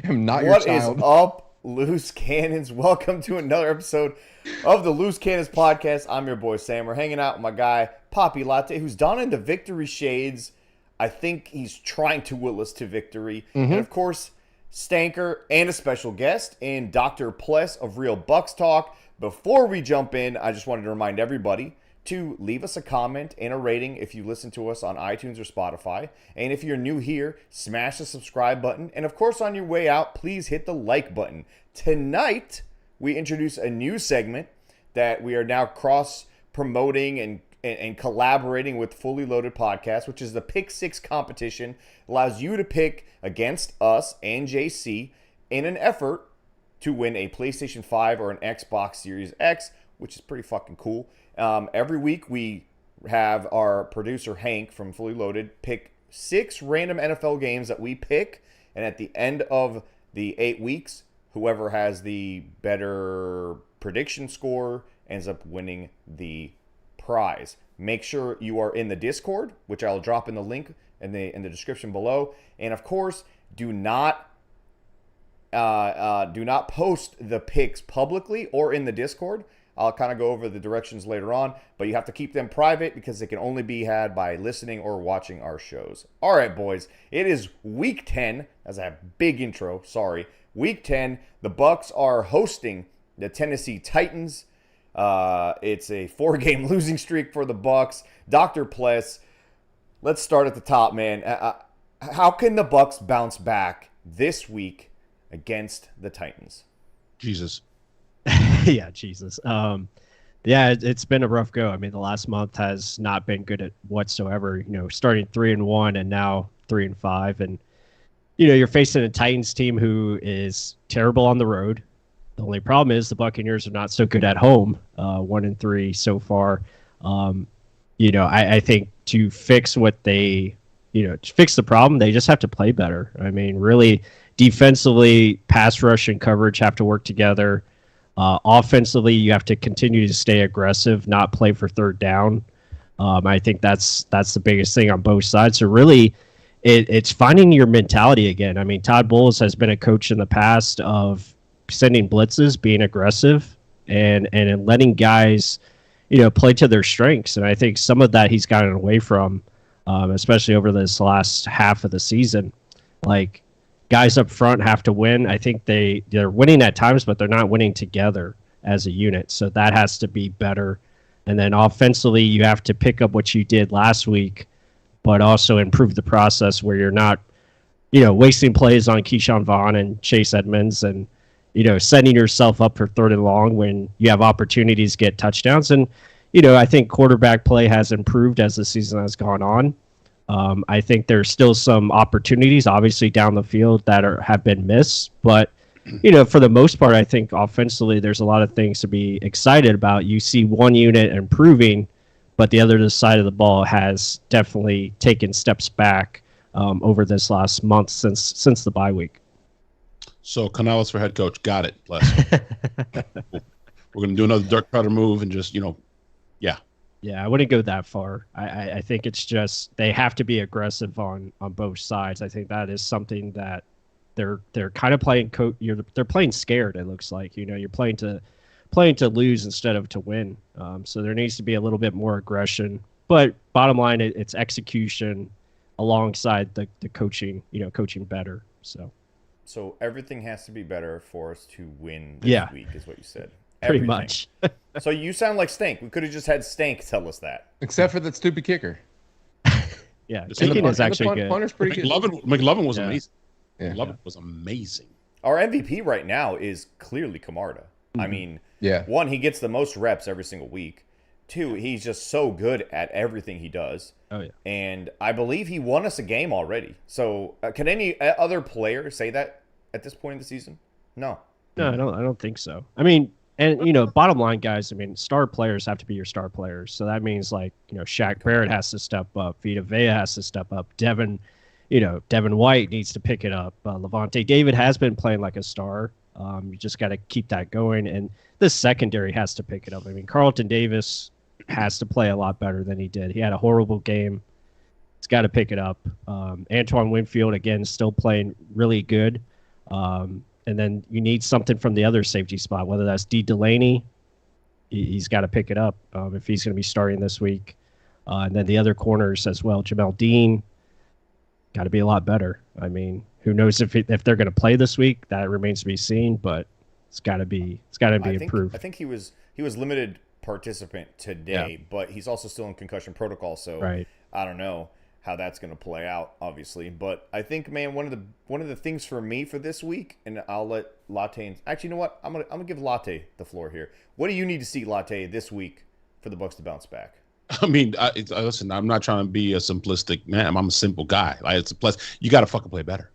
am not your What is child. up, loose cannons? Welcome to another episode of the Loose Cannons podcast. I'm your boy Sam. We're hanging out with my guy Poppy Latte, who's donning the victory shades. I think he's trying to will us to victory. And of course, Stanker and a special guest in Dr. Pless of Real Bucs Talk. Before we jump in, I just wanted to remind everybody to leave us a comment and a rating if you listen to us on iTunes or Spotify. And if you're new here, smash the subscribe button. And of course, on your way out, please hit the like button. Tonight, we introduce a new segment that we are now cross-promoting and collaborating with Fully Loaded Podcast, which is the Pick Six competition. Allows you to pick against us and JC in an effort to win a PlayStation 5 or an Xbox Series X, which is pretty fucking cool. Every week we have our producer Hank from Fully Loaded pick 6 random NFL games that we pick, and at the end of the 8 weeks, whoever has the better prediction score ends up winning the prize. Make sure you are in the Discord, which I'll drop in the link in the description below, and of course, do not post the picks publicly or in the Discord. I'll kind of go over the directions later on, but you have to keep them private because they can only be had by listening or watching our shows. All right, boys, it is week 10. That's a big intro, sorry. Week 10, the Bucs are hosting the Tennessee Titans. It's a 4-game losing streak for the Bucs. Dr. Pless, let's start at the top, man. How can the Bucs bounce back this week against the Titans? Jesus. Yeah, Jesus. It's been a rough go. I mean, the last month has not been good at whatsoever. You know, starting 3-1 and now 3-5, and you're facing a Titans team who is terrible on the road. The only problem is the Buccaneers are not so good at home. 1-3 so far. I think to fix to fix the problem, they just have to play better. I mean, really, defensively, pass rush and coverage have to work together. Offensively, you have to continue to stay aggressive, not play for third down. I think that's the biggest thing on both sides. So really, it's finding your mentality again. I mean, Todd Bowles has been a coach in the past of sending blitzes, being aggressive, and letting guys, play to their strengths. And I think some of that he's gotten away from, especially over this last half of the season. Like, guys up front have to win. I think they're winning at times, but they're not winning together as a unit. So that has to be better. And then offensively, you have to pick up what you did last week, but also improve the process where you're not, wasting plays on Keyshawn Vaughn and Chase Edmonds and, setting yourself up for third and long when you have opportunities to get touchdowns. And, I think quarterback play has improved as the season has gone on. I think there's still some opportunities, obviously, down the field that have been missed. But, for the most part, I think offensively there's a lot of things to be excited about. You see one unit improving, but the other side of the ball has definitely taken steps back over this last month since the bye week. So Canales for head coach. Got it. Bless. We're going to do another Dirk Cutter move and just, yeah. Yeah, I wouldn't go that far. I think it's just they have to be aggressive on both sides. I think that is something that they're kind of playing. They're playing scared. It looks like you're playing to lose instead of to win. So there needs to be a little bit more aggression. But bottom line, it's execution alongside the coaching. Coaching better. So everything has to be better for us to win this week, is what you said. Pretty much. So you sound like Stank. We could have just had Stank tell us that. Except for that stupid kicker. Yeah, kicking is actually good. Punter's pretty good. McLovin was amazing. Yeah. McLovin was amazing. Our MVP right now is clearly Camarda. I mean, one, he gets the most reps every single week. 2, he's just so good at everything he does. Oh, yeah. And I believe he won us a game already. So can any other player say that at this point in the season? No. No, I don't think so. I mean, and bottom line, guys. I mean, star players have to be your star players. So that means Shaq Barrett has to step up, Vita Vea has to step up, Devin White needs to pick it up. Levante David has been playing like a star. You just got to keep that going, and the secondary has to pick it up. I mean, Carlton Davis has to play a lot better than he did. He had a horrible game. He's got to pick it up. Antoine Winfield, again, still playing really good. And then you need something from the other safety spot, whether that's D. Delaney. He's got to pick it up if he's going to be starting this week. And then the other corners as well. Jamel Dean got to be a lot better. I mean, who knows if they're going to play this week? That remains to be seen. But it's got to be improved. I think he was limited participant today, but he's also still in concussion protocol. So right. I don't know how that's going to play out, obviously. But I think, man, one of the things for me for this week, and I'll let Latte. Actually, you know what? I'm gonna give Latte the floor here. What do you need to see, Latte, this week for the Bucs to bounce back? I mean, listen, I'm not trying to be a simplistic man. I'm a simple guy. Like, it's a plus. You got to fucking play better.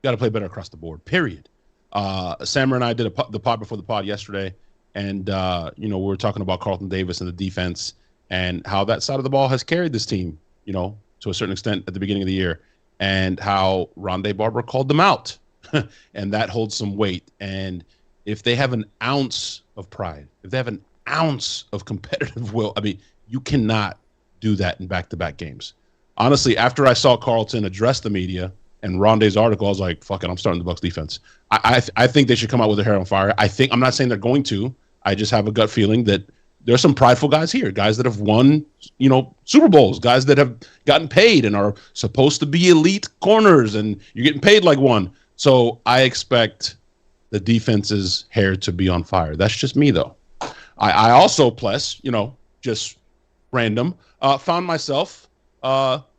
You got to play better across the board. Period. Sammer and I did the pod before the pod yesterday, and we were talking about Carlton Davis and the defense and how that side of the ball has carried this team, to a certain extent at the beginning of the year, and how Rondé Barber called them out, and that holds some weight. And if they have an ounce of pride, if they have an ounce of competitive will, I mean, you cannot do that in back-to-back games. Honestly, after I saw Carlton address the media and Rondé's article, I was like, fuck it, I'm starting the Bucs defense. I think they should come out with their hair on fire. I'm not saying they're going to. I just have a gut feeling that there's some prideful guys here, guys that have won, Super Bowls, guys that have gotten paid and are supposed to be elite corners, and you're getting paid like one. So I expect the defense's hair to be on fire. That's just me, though. I also, plus, just random, found myself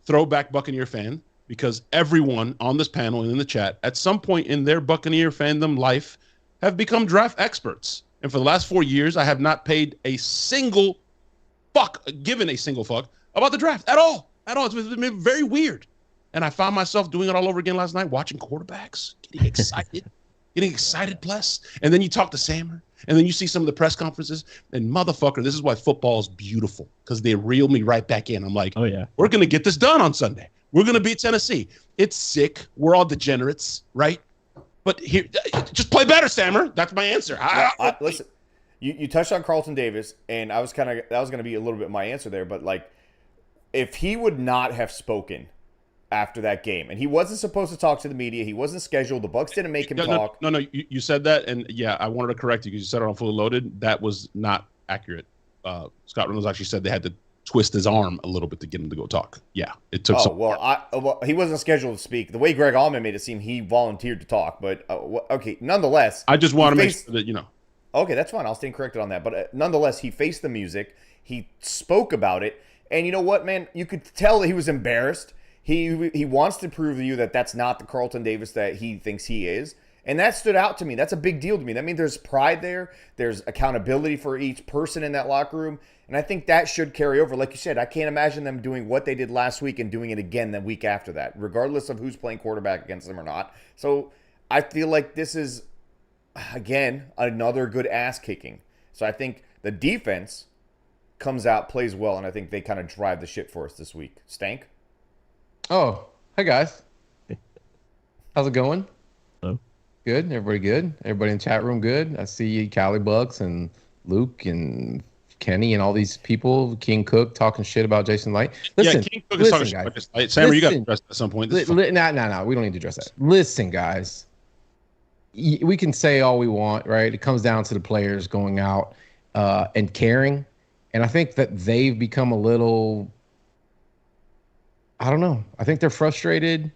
throwback Buccaneer fan, because everyone on this panel and in the chat at some point in their Buccaneer fandom life have become draft experts. And for the last 4 years, I have not given a single fuck about the draft at all. It's been very weird. And I found myself doing it all over again last night, watching quarterbacks, getting excited, plus. And then you talk to Sammer, and then you see some of the press conferences, and motherfucker, this is why football is beautiful, because they reel me right back in. I'm like, oh yeah, we're going to get this done on Sunday. We're going to beat Tennessee. It's sick. We're all degenerates, right? But here, just play better, Sammer. That's my answer. Listen, you touched on Carlton Davis, and that was going to be a little bit my answer there. But like, if he would not have spoken after that game, and he wasn't supposed to talk to the media, he wasn't scheduled. The Bucs didn't make him talk. No. You said that, and yeah, I wanted to correct you because you said it on Fully Loaded. That was not accurate. Scott Reynolds actually said they had to twist his arm a little bit to get him to go talk. Yeah, it took some. Well, he wasn't scheduled to speak. The way Greg Allman made it seem, he volunteered to talk. But okay, nonetheless, I just want to make sure that Okay, that's fine. I'll stand corrected on that. But nonetheless, he faced the music. He spoke about it, and you know what, man? You could tell that he was embarrassed. He wants to prove to you that that's not the Carlton Davis that he thinks he is. And that stood out to me. That's a big deal to me. That means there's pride there. There's accountability for each person in that locker room. And I think that should carry over. Like you said, I can't imagine them doing what they did last week and doing it again the week after that, regardless of who's playing quarterback against them or not. So I feel like this is, again, another good ass kicking. So I think the defense comes out, plays well, and I think they kind of drive the ship for us this week. Stank? Oh, hey guys. How's it going? Hello. Good. Everybody good? Everybody in the chat room good? I see Cali Bucks and Luke and Kenny and all these people, King Cook, talking shit about Jason Light. Listen, King Cook is talking shit about Jason Light. Sammer, you got to address that at some point. No. We don't need to address that. Listen, guys. We can say all we want, right? It comes down to the players going out and caring. And I think that they've become a little, I don't know. I think they're frustrated.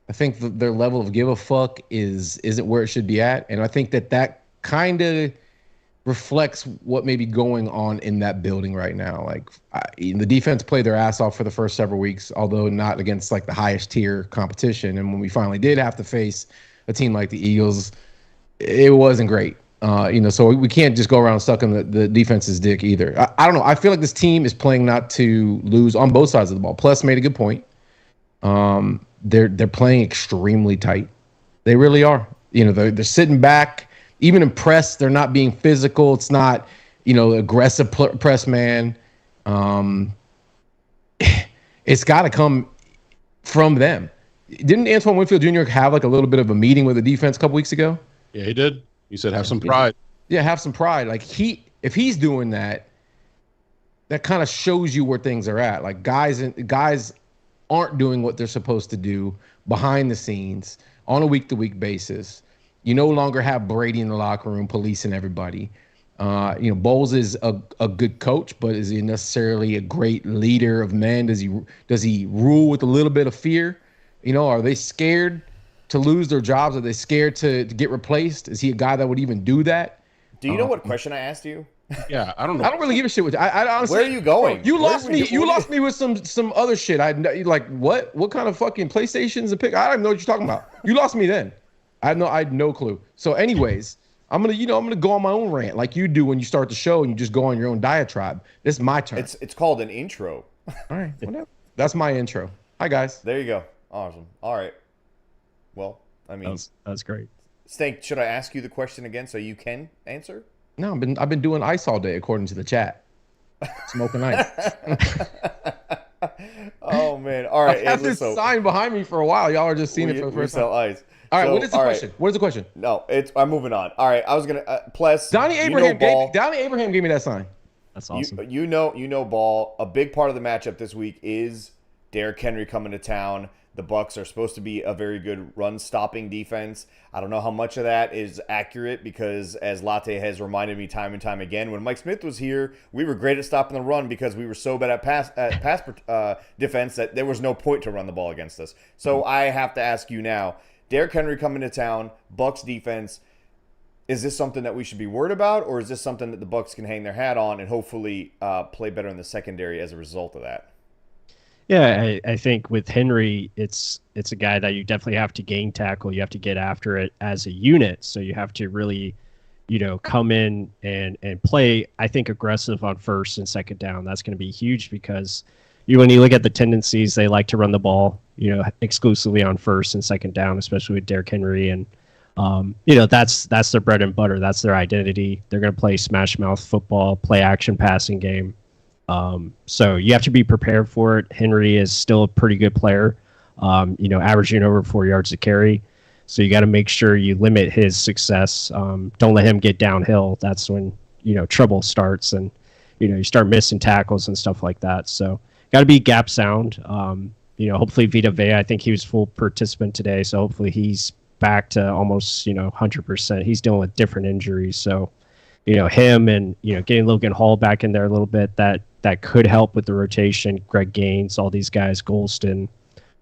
I think their level of give a fuck isn't where it should be at. And I think that kind of reflects what may be going on in that building right now. Like the defense played their ass off for the first several weeks, although not against like the highest tier competition. And when we finally did have to face a team like the Eagles, it wasn't great. So we can't just go around sucking the defense's dick either. I don't know. I feel like this team is playing not to lose on both sides of the ball. Plus made a good point. They're playing extremely tight. They really are. They're sitting back, even in press. They're not being physical. It's not, aggressive press man. It's got to come from them. Didn't Antoine Winfield Jr. have like a little bit of a meeting with the defense a couple weeks ago? Yeah, he did. He said, have some pride. Yeah, have some pride. Like if he's doing that, that kind of shows you where things are at. Like guys aren't doing what they're supposed to do behind the scenes on a week-to-week basis. You no longer have Brady in the locker room policing everybody. Bowles is a good coach, but is he necessarily a great leader of men? Does he rule with a little bit of fear? Are they scared to lose their jobs? Are they scared to get replaced? Is he a guy that would even do that? Do you know what question I asked you? Yeah, I don't know. I don't really give a shit with I honestly. Where are you going? You lost me. You lost me with some other shit. Like what? What kind of fucking PlayStations and pick? I don't even know what you're talking about. You lost me then. I had no clue. So, anyways, I'm gonna go on my own rant like you do when you start the show and you just go on your own diatribe. This is my turn. It's called an intro. All right, whatever. That's my intro. Hi guys. There you go. Awesome. All right. Well, I mean, that's great. Stank, should I ask you the question again so you can answer? No, I've been doing ice all day according to the chat. Smoking ice. Oh man! All right, I've had this sign behind me for a while. Y'all are just seeing it for the first time. We sell ice. All right, what is the question? Right. What is the question? No, I'm moving on. All right, I was gonna plus Donnie Abraham gave me that sign. That's awesome. You know, Ball. A big part of the matchup this week is Derrick Henry coming to town. The Bucs are supposed to be a very good run-stopping defense. I don't know how much of that is accurate because, as Latte has reminded me time and time again, when Mike Smith was here, we were great at stopping the run because we were so bad at pass defense that there was no point to run the ball against us. So I have to ask you now, Derrick Henry coming to town, Bucs defense, is this something that we should be worried about, or is this something that the Bucs can hang their hat on and hopefully play better in the secondary as a result of that? Yeah, I think with Henry, it's a guy that you definitely have to gain tackle. You have to get after it as a unit. So you have to really, come in and play, I think, aggressive on first and second down. That's going to be huge because when you look at the tendencies, they like to run the ball, exclusively on first and second down, especially with Derrick Henry. And, that's their bread and butter. That's their identity. They're going to play smash mouth football, play action passing game. So you have to be prepared for it. Henry is still a pretty good player, averaging over 4 yards a carry. So you got to make sure you limit his success. Don't let him get downhill. That's when, trouble starts and, you start missing tackles and stuff like that. So got to be gap sound. Hopefully Vita Vea, I think he was full participant today. So hopefully he's back to almost, 100%. He's dealing with different injuries. So, him and, getting Logan Hall back in there a little bit, that could help with the rotation. Greg Gaines, all these guys, Golston.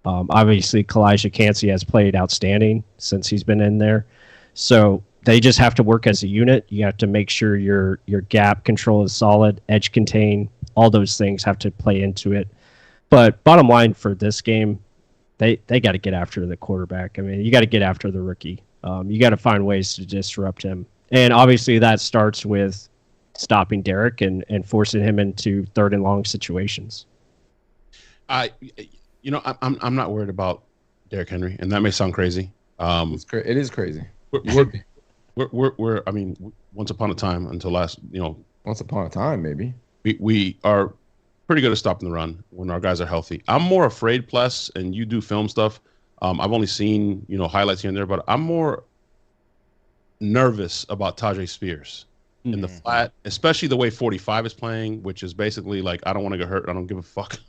Obviously, Kalijah Cansey has played outstanding since he's been in there. So they just have to work as a unit. You have to make sure your gap control is solid, edge contain, all those things have to play into it. But bottom line for this game, they got to get after the quarterback. I mean, you got to get after the rookie. You got to find ways to disrupt him. And obviously that starts with stopping Derrick and forcing him into third and long situations. I'm not worried about Derrick Henry, and that may sound crazy. It is crazy. We're I mean, once upon a time until once upon a time, maybe we are pretty good at stopping the run when our guys are healthy. I'm more afraid, plus, and you do film stuff. I've only seen highlights here and there, but I'm more nervous about Tajay Spears in the flat, especially the way 45 is playing, which is basically like, I don't want to get hurt. I don't give a fuck.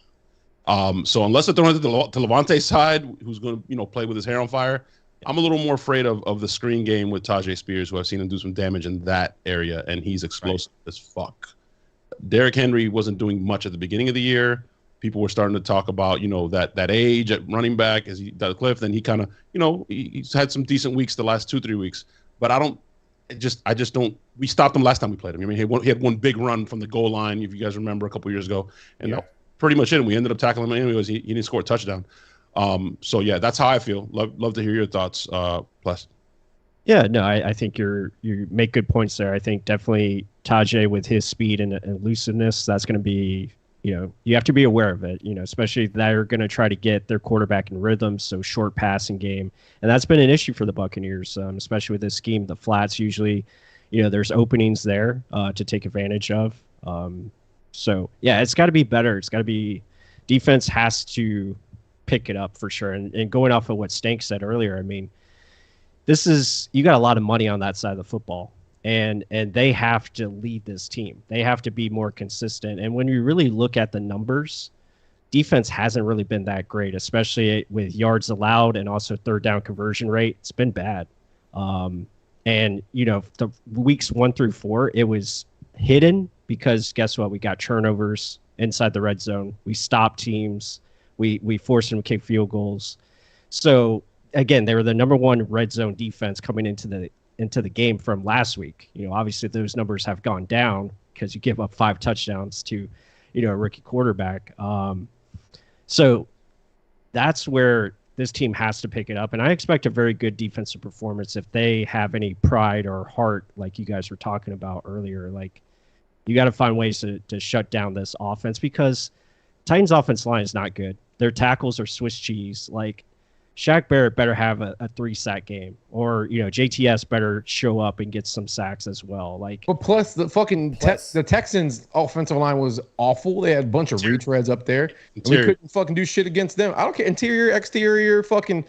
So unless they're throwing it to Levante's side, who's going to play with his hair on fire, I'm a little more afraid of the screen game with Tajay Spears, who I've seen him do some damage in that area, and he's explosive as fuck. Derrick Henry wasn't doing much at the beginning of the year. People were starting to talk about, that age at running back as he got a cliff. Then he kind of, he's had some decent weeks the last 2-3 weeks. But I just don't. We stopped him last time we played him. I mean, he had one big run from the goal line, if you guys remember, a couple years ago, and pretty much it. We ended up tackling him anyways. He didn't score a touchdown. So yeah, that's how I feel. Love to hear your thoughts, Plus. Yeah, no, I think you make good points there. I think definitely Tajay with his speed and elusiveness, that's going to be, you have to be aware of it, especially they're going to try to get their quarterback in rhythm, so short passing game. And that's been an issue for the Buccaneers, especially with this scheme. The flats usually, there's openings there to take advantage of. So, yeah, it's got to be better. It's got to be – defense has to pick it up for sure. And going off of what Stank said earlier, I mean, this is – you got a lot of money on that side of the football. And they have to lead this team. They have to be more consistent. And when you really look at the numbers, defense hasn't really been that great, especially with yards allowed and also third down conversion rate. It's been bad. And the weeks 1 through 4, it was hidden because guess what? We got turnovers inside the red zone. We stopped teams. We forced them to kick field goals. So again, they were the number 1 red zone defense coming into the game from last week. Obviously those numbers have gone down because you give up 5 touchdowns to, a rookie quarterback. So that's where this team has to pick it up. And I expect a very good defensive performance if they have any pride or heart, like you guys were talking about earlier. Like, you got to find ways to shut down this offense because Titans' offense line is not good. Their tackles are Swiss cheese. Like, Shaq Barrett better have a 3-sack game, or JTS better show up and get some sacks as well. Like, but plus the fucking the Texans' offensive line was awful. They had a bunch of retreads up there. And we couldn't fucking do shit against them. I don't care, interior, exterior, fucking.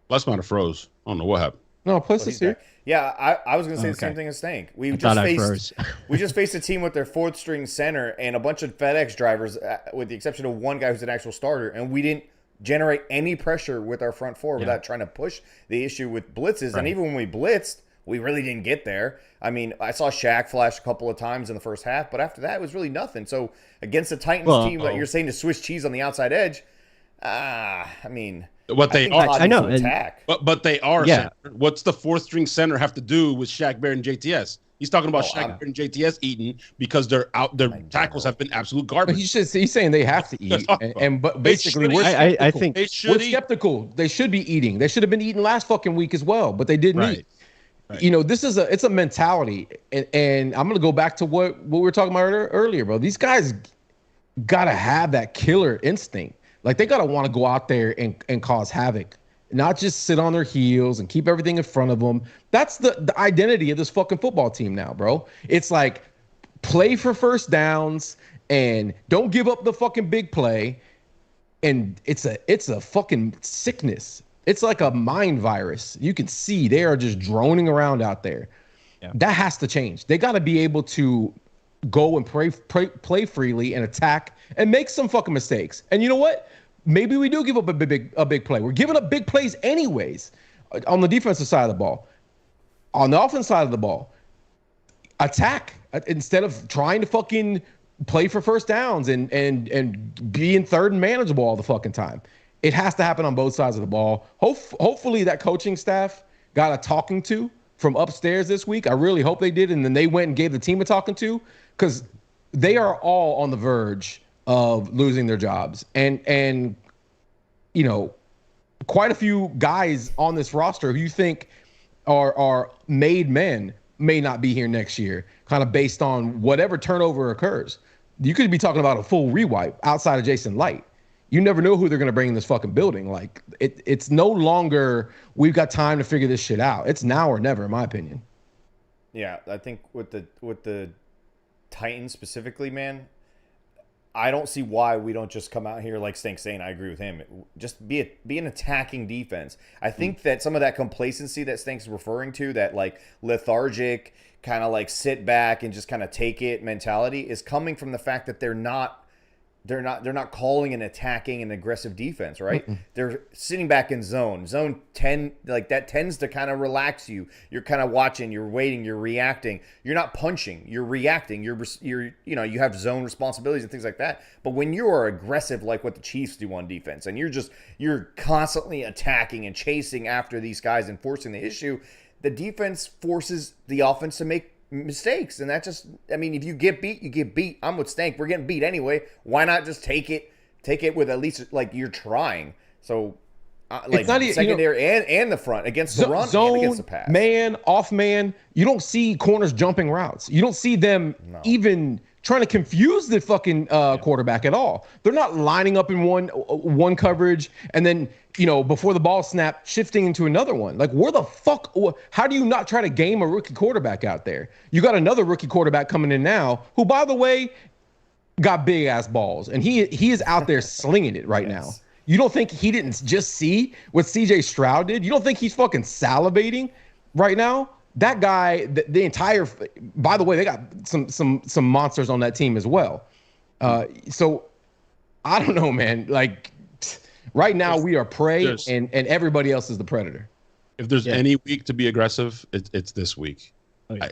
Plus might have froze. I don't know what happened. No, plus is here. Yeah, I was gonna say the same thing as Stank. We just faced a team with their 4th string center and a bunch of FedEx drivers, with the exception of one guy who's an actual starter, and we didn't generate any pressure with our front 4 without trying to push the issue with blitzes. Right. And even when we blitzed, we really didn't get there. I mean, I saw Shaq flash a couple of times in the first half, but after that, it was really nothing. So against the Titans team that you're saying to Swiss cheese on the outside edge, I mean, what they are, I know, but they are. Yeah. Center. What's the 4th string center have to do with Shaq Barrett and JTS? He's talking about Shaq Barrett and JTS eating because their tackles have been absolute garbage. But he's saying they have to eat, but basically I think we're skeptical. They should be eating. They should have been eating last fucking week as well, but they didn't eat. Right. This is it's a mentality, and I'm gonna go back to what we were talking about earlier, bro. These guys gotta have that killer instinct. Like, they gotta want to go out there and cause havoc, not just sit on their heels and keep everything in front of them. That's the identity of this fucking football team now, bro. It's like, play for first downs and don't give up the fucking big play. And it's a fucking sickness. It's like a mind virus. You can see they are just droning around out there. Yeah. That has to change. They got to be able to go and play freely and attack and make some fucking mistakes. And you know what? Maybe we do give up a big play. We're giving up big plays anyways on the defensive side of the ball. On the offensive side of the ball, attack instead of trying to fucking play for first downs and being third and manageable all the fucking time. It has to happen on both sides of the ball. Hopefully that coaching staff got a talking to from upstairs this week. I really hope they did, and then they went and gave the team a talking to, because they are all on the verge of losing their jobs. And quite a few guys on this roster who you think are made men may not be here next year, kind of based on whatever turnover occurs. You could be talking about a full rewipe outside of Jason Light. You never know who they're going to bring in this fucking building. Like, it's no longer we've got time to figure this shit out. It's now or never, in my opinion. Yeah, I think with the Titans specifically, man, I don't see why we don't just come out here like Stank's saying. I agree with him. Just be an attacking defense. I think that some of that complacency that Stank's referring to, that like lethargic kind of like sit back and just kind of take it mentality, is coming from the fact that they're not calling and attacking an aggressive defense, right? Mm-mm. They're sitting back in zone 10, like that tends to kind of relax you. You're kind of watching, you're waiting, you're reacting. You're not punching, you're reacting. You have zone responsibilities and things like that. But when you are aggressive, like what the Chiefs do on defense, and you're constantly attacking and chasing after these guys and forcing the issue, the defense forces the offense to make mistakes. And that just, I mean, if you get beat, you get beat. I'm with Stank. We're getting beat anyway. Why not just take it with at least like you're trying? So like secondary and the front against the run and against the pass. Man, off man. You don't see corners jumping routes. You don't see them even trying to confuse the fucking quarterback at all. They're not lining up in one coverage and then, before the ball snap, shifting into another one. Like, where the fuck? How do you not try to game a rookie quarterback out there? You got another rookie quarterback coming in now, who, by the way, got big ass balls, and he is out there slinging it right now. You don't think he didn't just see what CJ Stroud did? You don't think he's fucking salivating right now? That guy, the entire. By the way, they got some monsters on that team as well. So I don't know, man. Like, right now we are prey, and everybody else is the predator. If there's Yeah. any week to be aggressive, it's this week. Oh, yeah.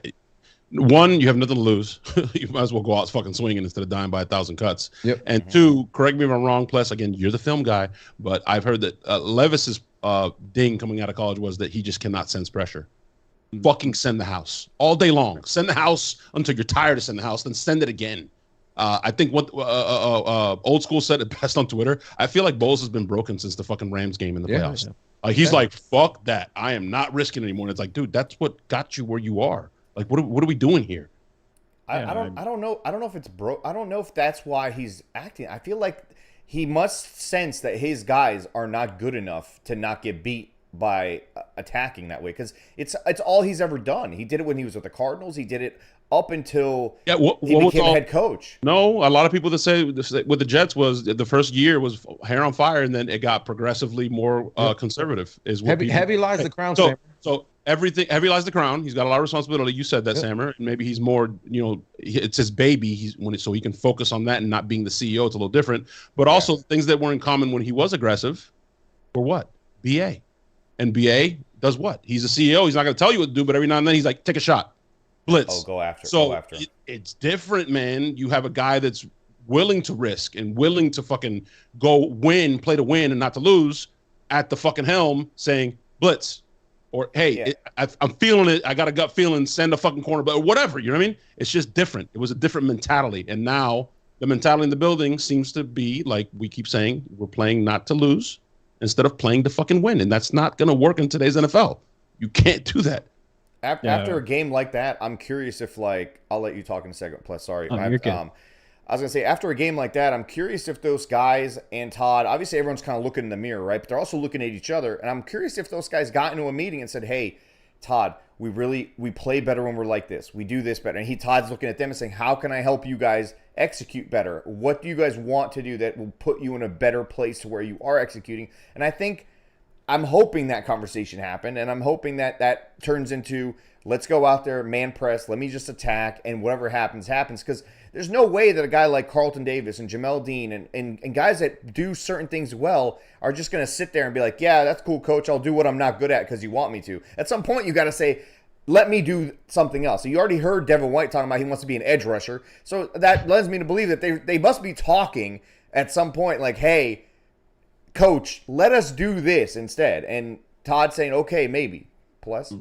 One, you have nothing to lose. You might as well go out fucking swinging instead of dying by 1,000 cuts. Yep. And two, correct me if I'm wrong, Plus, again, you're the film guy, but I've heard that Levis's ding coming out of college was that he just cannot sense pressure. Fucking send the house all day long. Send the house until you're tired of sending the house, then send it again. I think what old school said it best on Twitter. I feel like Bowles has been broken since the fucking Rams game in the playoffs. He's like, fuck that. I am not risking anymore. And it's like, dude, that's what got you where you are. Like, what are we doing here? I don't know. I don't know if it's broke. I don't know if that's why he's acting. I feel like he must sense that his guys are not good enough to not get beat by attacking that way, because it's all he's ever done. He did it when he was with the Cardinals. He did it up until he became head coach. No, a lot of people that say with the Jets was the first year was hair on fire, and then it got progressively more conservative. Is what heavy lies the crown. So everything heavy lies the crown. He's got a lot of responsibility. You said that, Sammer. And maybe he's more, it's his baby. So he can focus on that and not being the CEO. It's a little different. But also things that were in common when he was aggressive were what? BA. And BA does what? He's a CEO. He's not going to tell you what to do, but every now and then he's like, take a shot. Blitz. Oh, go after. So go after. It's different, man. You have a guy that's willing to risk and willing to fucking go win, play to win and not to lose at the fucking helm saying, blitz. Or, hey, I'm feeling it. I got a gut feeling. Send a fucking corner, but whatever. You know what I mean? It's just different. It was a different mentality. And now the mentality in the building seems to be, like we keep saying, we're playing not to lose instead of playing to fucking win. And that's not going to work in today's NFL. You can't do that. After a game like that, I'm curious if, like, I'll let you talk in a second. Plus, sorry. You're good. I was going to say, after a game like that, I'm curious if those guys and Todd, obviously everyone's kind of looking in the mirror, right? But they're also looking at each other. And I'm curious if those guys got into a meeting and said, hey, Todd, we play better when we're like this. We do this better. And Todd's looking at them and saying, how can I help you guys execute better? What do you guys want to do that will put you in a better place to where you are executing? And I'm hoping that conversation happened. And I'm hoping that turns into, let's go out there, man press, let me just attack, and whatever happens, happens. Because there's no way that a guy like Carlton Davis and Jamel Dean and guys that do certain things well are just going to sit there and be like, yeah, that's cool, coach. I'll do what I'm not good at because you want me to. At some point, you got to say, let me do something else. So you already heard Devin White talking about he wants to be an edge rusher. So that lends me to believe that they must be talking at some point like, hey, coach, let us do this instead. And Todd saying, okay, maybe. Plus?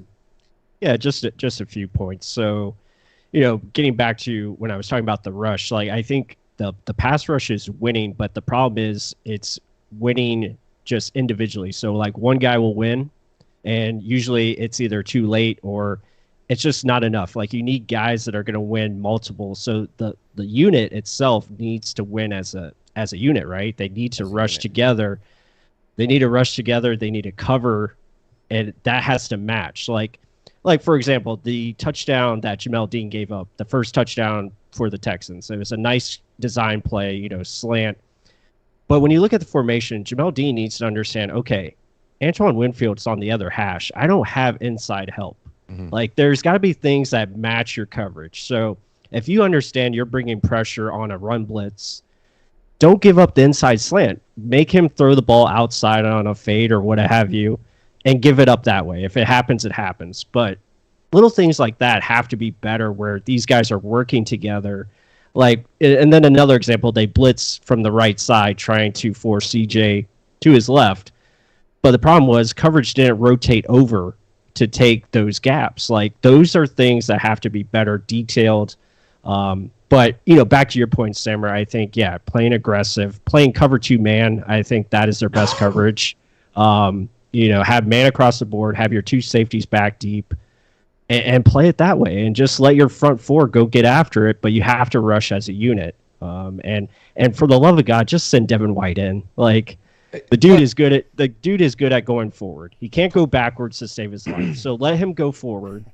Yeah, just a few points. So, getting back to when I was talking about the rush, like I think the pass rush is winning, but the problem is it's winning just individually. So like one guy will win, and usually it's either too late or it's just not enough. Like you need guys that are going to win multiple. So the unit itself needs to win as a unit, right? They need to rush together. They need to rush together. They need to cover, and that has to match. Like, for example, the touchdown that Jamel Dean gave up, the first touchdown for the Texans, it was a nice design play, slant. But when you look at the formation, Jamel Dean needs to understand, okay, Antoine Winfield's on the other hash. I don't have inside help. Mm-hmm. Like, there's got to be things that match your coverage. So if you understand you're bringing pressure on a run blitz, don't give up the inside slant. Make him throw the ball outside on a fade or what have you, and give it up that way. If it happens, it happens. But little things like that have to be better where these guys are working together. Like, and then another example, they blitz from the right side trying to force CJ to his left. But the problem was coverage didn't rotate over to take those gaps. Like, those are things that have to be better detailed. But, back to your point, Sammer, I think, playing aggressive, playing cover 2 man, I think that is their best coverage. Have man across the board, have your 2 safeties back deep, and play it that way, and just let your front 4 go get after it. But you have to rush as a unit. And for the love of God, just send Devin White in. Like, the dude is good at going forward. He can't go backwards to save his life. So let him go forward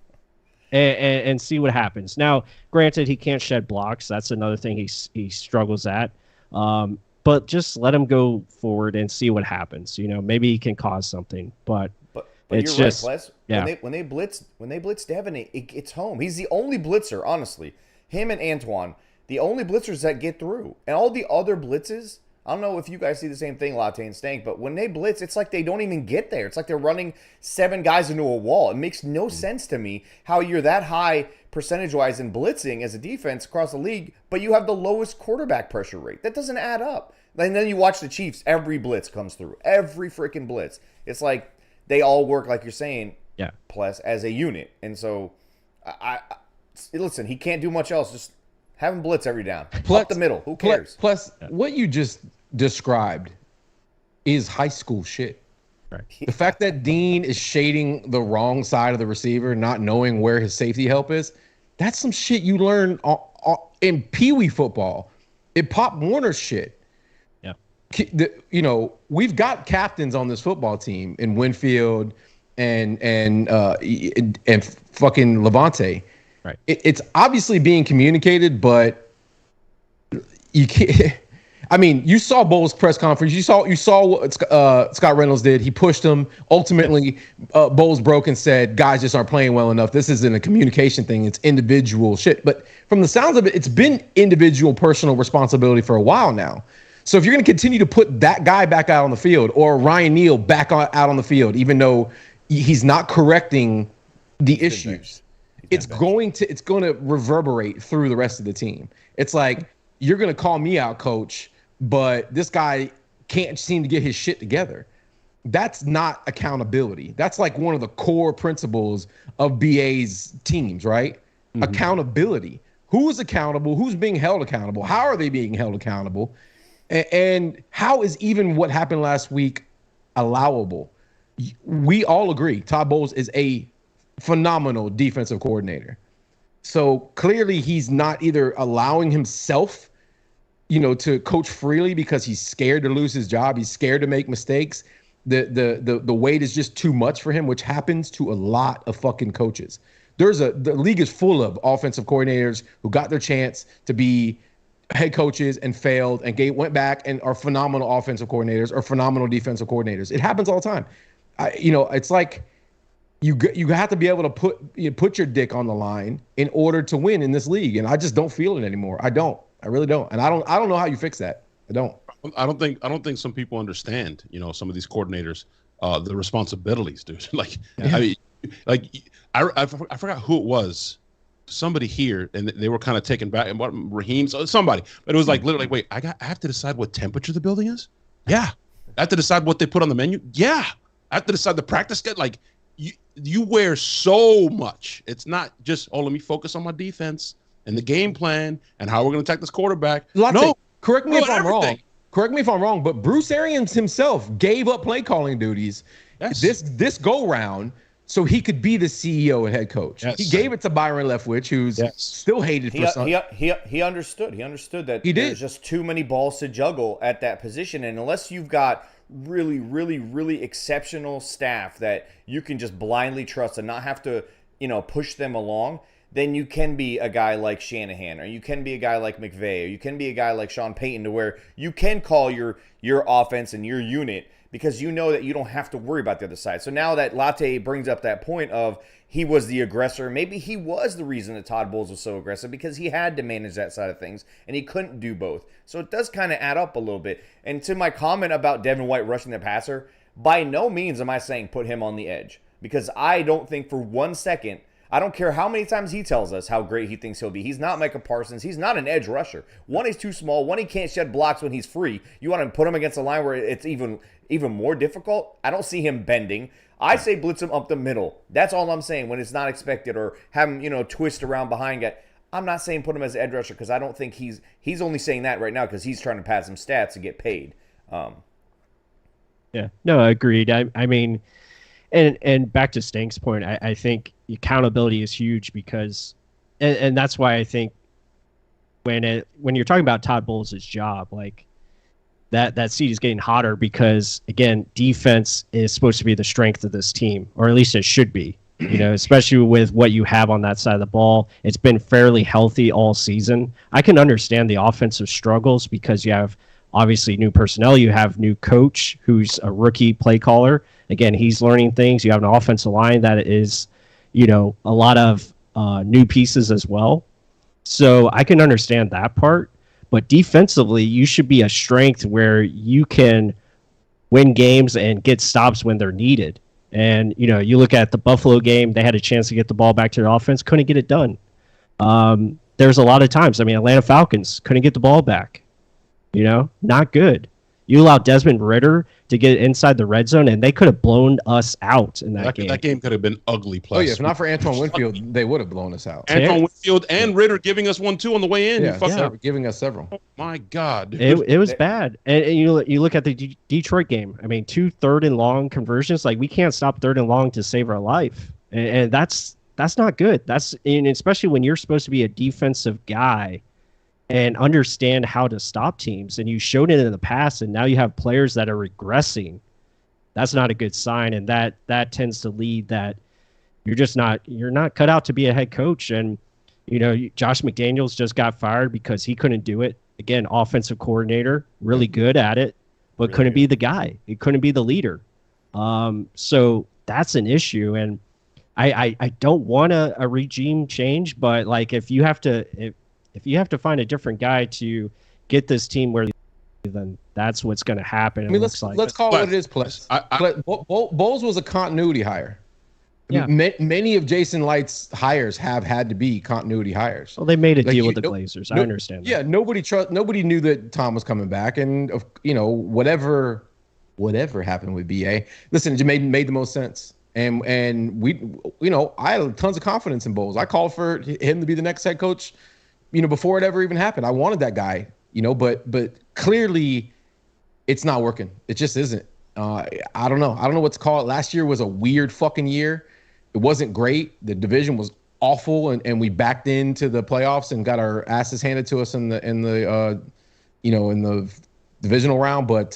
and see what happens. Now, granted, he can't shed blocks. That's another thing he struggles at. But just let him go forward and see what happens. Maybe he can cause something. But it's you're just right, Les. yeah. When they blitz Devin, it's home. He's the only blitzer, honestly. Him and Antoine, the only blitzers that get through, and all the other blitzes I don't know if you guys see the same thing, Latte and Stank, but when they blitz, it's like they don't even get there. It's like they're running 7 guys into a wall. It makes no sense to me how you're that high percentage-wise in blitzing as a defense across the league, but you have the lowest quarterback pressure rate. That doesn't add up. And then you watch the Chiefs, every blitz comes through. Every freaking blitz. It's like they all work, like you're saying, plus as a unit. And so, listen, he can't do much else. Just have him blitz every down. Up the middle. Who cares? Plus, what you just described is high school shit. Right. The fact that Dean is shading the wrong side of the receiver, not knowing where his safety help is, that's some shit you learn in Pee Wee football. It Pop Warner shit. You know, we've got captains on this football team in Winfield and fucking Levante. Right. It's obviously being communicated, but you can't. I mean, you saw Bowles' press conference. You saw what Scott Reynolds did. He pushed him. Ultimately, Bowles broke and said, "Guys just aren't playing well enough. This isn't a communication thing. It's individual shit." But from the sounds of it, it's been individual personal responsibility for a while now. So if you're going to continue to put that guy back out on the field or Ryan Neal back out on the field, even though he's not correcting the issues, it's going to reverberate through the rest of the team. It's like, you're going to call me out, coach, but this guy can't seem to get his shit together. That's not accountability. That's like one of the core principles of BA's teams, right? Mm-hmm. Accountability. Who is accountable? Who's being held accountable? How are they being held accountable? And how is even what happened last week allowable? We all agree Todd Bowles is a phenomenal defensive coordinator. So clearly he's not either allowing himself, to coach freely because he's scared to lose his job. He's scared to make mistakes. The weight is just too much for him, which happens to a lot of fucking coaches. The league is full of offensive coordinators who got their chance to be head coaches and failed and went back and are phenomenal offensive coordinators or phenomenal defensive coordinators. It happens all the time. It's like you have to be able to put your dick on the line in order to win in this league. And I just don't feel it anymore. I really don't. And I don't know how you fix that. I don't think some people understand, some of these coordinators, the responsibilities, dude. I forgot who it was. Somebody here, and they were kind of taken back, and Raheem, somebody, but it was like literally, wait, I have to decide what temperature the building is. Yeah, I have to decide what they put on the menu. Yeah, I have to decide the practice schedule. Like you wear so much. It's not just let me focus on my defense and the game plan and how we're going to attack this quarterback. Correct me if I'm wrong. Correct me if I'm wrong, but Bruce Arians himself gave up play calling duties this go round, so he could be the CEO and head coach. Yes. He gave it to Byron Leftwich, who's still hated for something. He understood. He understood that there's just too many balls to juggle at that position. And unless you've got really, really, really exceptional staff that you can just blindly trust and not have to, push them along, then you can be a guy like Shanahan, or you can be a guy like McVay, or you can be a guy like Sean Payton, to where you can call your offense and your unit, because you know that you don't have to worry about the other side. So now that Latte brings up that point of he was the aggressor, maybe he was the reason that Todd Bowles was so aggressive, because he had to manage that side of things, and he couldn't do both. So it does kind of add up a little bit. And to my comment about Devin White rushing the passer, by no means am I saying put him on the edge, because I don't think for 1 second, I don't care how many times he tells us how great he thinks he'll be. He's not Micah Parsons. He's not an edge rusher. One, he's too small. One, he can't shed blocks when he's free. You want to put him against a line where it's even more difficult? I don't see him bending. I say blitz him up the middle. That's all I'm saying, when it's not expected, or have him, twist around behind it. I'm not saying put him as an edge rusher, because I don't think he's only saying that right now because he's trying to pad some stats to get paid. Yeah, no, agreed. I mean, and back to Stank's point, I think accountability is huge, because, and that's why I think when you're talking about Todd Bowles' job, like that seat is getting hotter, because again, defense is supposed to be the strength of this team, or at least it should be. Especially with what you have on that side of the ball. It's been fairly healthy all season. I can understand the offensive struggles, because you have obviously new personnel. You have new coach who's a rookie play caller. Again, he's learning things. You have an offensive line that is, a lot of new pieces as well. So I can understand that part. but defensively, you should be a strength where you can win games and get stops when they're needed. And, you look at the Buffalo game, they had a chance to get the ball back to their offense, couldn't get it done. There's a lot of times, Atlanta Falcons couldn't get the ball back. Not good. You allowed Desmond Ridder to get inside the red zone, and they could have blown us out in that game. That game could have been ugly. Plus, oh yeah, if not for Antoine Winfield, they would have blown us out. Antoine Winfield and Ridder giving us 1-2 on the way in. Yeah, giving us several. Oh my God, it was bad. And you look at the Detroit game. 2 3rd and long conversions. Like, we can't stop 3rd and long to save our life, and that's not good. And especially when you're supposed to be a defensive guy and understand how to stop teams, and you showed it in the past, and now you have players that are regressing. That's not a good sign, and that tends to lead that you're not cut out to be a head coach. And Josh McDaniels just got fired because he couldn't do it. Again, offensive coordinator, really good at it, but couldn't be the guy. He couldn't be the leader. So that's an issue, and I don't want a regime change, but like if you have to find a different guy to get this team where, then that's what's going to happen. Let's call it what it is. Plus, Bowles was a continuity hire. Yeah. Many of Jason Light's hires have had to be continuity hires. Well, they made a deal with the Glazers. I understand that. Yeah, nobody knew that Tom was coming back, and whatever happened with BA. Listen, it made the most sense. And we, I had tons of confidence in Bowles. I called for him to be the next head coach, before it ever even happened. I wanted that guy, but clearly it's not working. It just isn't. I don't know. I don't know what to call it. Last year was a weird fucking year. It wasn't great. The division was awful, and we backed into the playoffs and got our asses handed to us in the divisional round. But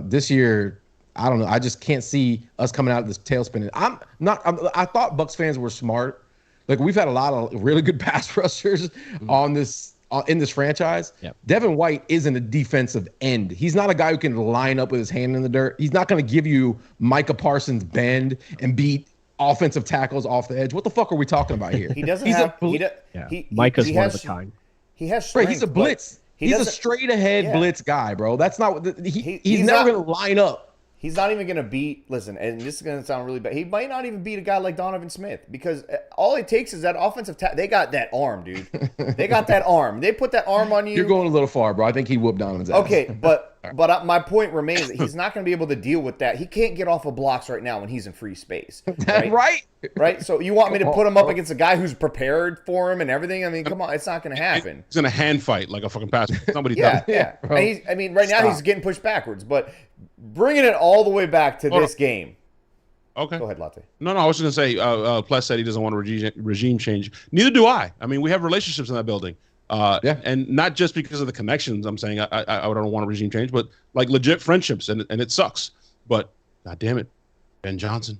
this year, I don't know. I just can't see us coming out of this tailspin. I thought Bucs fans were smart. Like, we've had a lot of really good pass rushers in this franchise. Yep. Devin White isn't a defensive end. He's not a guy who can line up with his hand in the dirt. He's not going to give you Micah Parsons bend and beat offensive tackles off the edge. What the fuck are we talking about here? He doesn't he's have. Micah's one of a kind. He has strength, right. He's a blitz. He's a straight ahead blitz guy, bro. That's not what he's never going to line up. He's not even going to beat, listen, and this is going to sound really bad. He might not even beat a guy like Donovan Smith, because all it takes is that offensive they got that arm, dude. They got that arm. They put that arm on you. You're going a little far, bro. I think he whooped Donovan's ass. Okay, but my point remains that he's not going to be able to deal with that. He can't get off of blocks right now when he's in free space. Right? Right? So you want me to put him up against a guy who's prepared for him and everything? I mean, come on. It's not going to happen. He's in a hand fight like a fucking passer. Somebody Yeah. And right now he's getting pushed backwards, but bringing it all the way back to this game. Okay. Go ahead, Latte. No, I was just going to say, Plus said he doesn't want a regime change. Neither do I. I mean, we have relationships in that building. And not just because of the connections. I'm saying I don't want a regime change, but like legit friendships, and it sucks. But God damn it, Ben Johnson.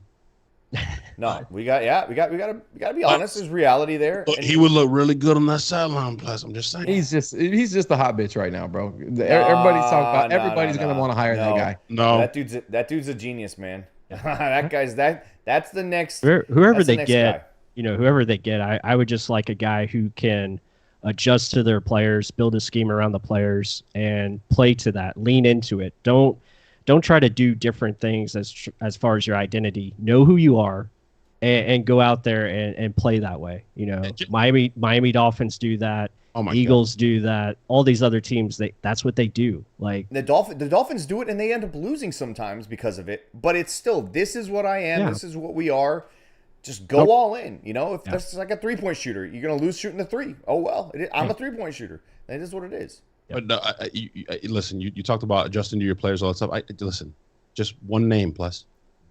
No, we got to be honest. There's reality there. Look, he would look really good on that sideline. Plus, I'm just saying. He's just the hot bitch right now, bro. Everybody's talking about. Everybody's gonna want to hire that guy. No, that dude's a genius, man. That guy's that's the next. Whoever they get, whoever they get, I would just like a guy who can adjust to their players, build a scheme around the players, and play to that. Lean into it. Don't try to do different things as far as your identity. Know who you are, and go out there and play that way. Miami Dolphins do that. Eagles do that. All these other teams, that's what they do. Like the Dolphins do it, and they end up losing sometimes because of it. But it's still, this is what I am. Yeah. This is what we are. Just go all in. If that's like a 3-point shooter, you're gonna lose shooting the 3. Oh well, I'm a 3-point shooter. That is what it is. But listen, you talked about adjusting to your players, all that stuff. Listen, just one name, Plus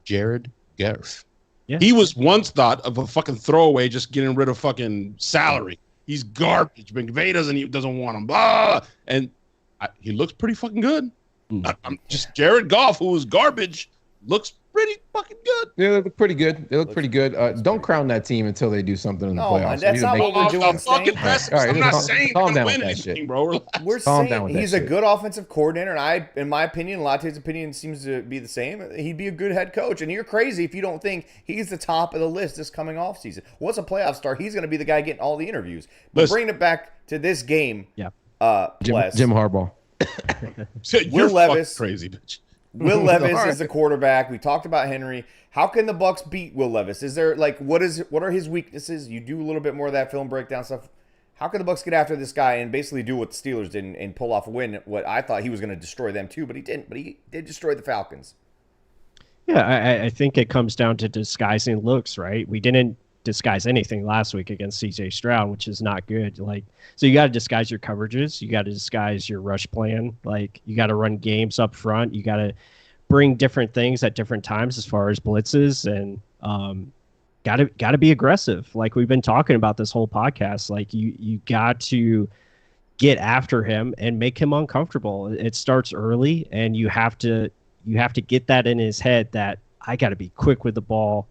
Jared Goff. Yeah. He was once thought of a fucking throwaway, just getting rid of fucking salary. He's garbage. McVay doesn't want him. Blah. And he looks pretty fucking good. I'm just Jared Goff, who was garbage, looks pretty fucking good. Yeah, they look pretty good. Don't crown that team until they do something in the playoffs. Man, that's not what we're doing. I'm not saying they're gonna win anything, bro. We're saying he's a good offensive coordinator, and in my opinion, Latte's opinion seems to be the same. He'd be a good head coach, and you're crazy if you don't think he's the top of the list this coming off season. What's a playoff star? He's going to be the guy getting all the interviews. But bringing it back to this game, Pless. Jim Harbaugh. You're Levis. crazy, bitch. Will Levis All right. is the quarterback. We talked about Henry. How can the Bucs beat Will Levis? Is there what are his weaknesses? You do a little bit more of that film breakdown stuff. How can the Bucs get after this guy and basically do what the Steelers did and pull off a win? What I thought he was going to destroy them too, but he didn't. But he did destroy the Falcons. Yeah, I think it comes down to disguising looks, right? We didn't disguise anything last week against CJ Stroud, which is not good. So you got to disguise your coverages. You got to disguise your rush plan. You got to run games up front. You got to bring different things at different times as far as blitzes, and got to be aggressive. Like we've been talking about this whole podcast. You got to get after him and make him uncomfortable. It starts early, and you have to get that in his head that I got to be quick with the ball.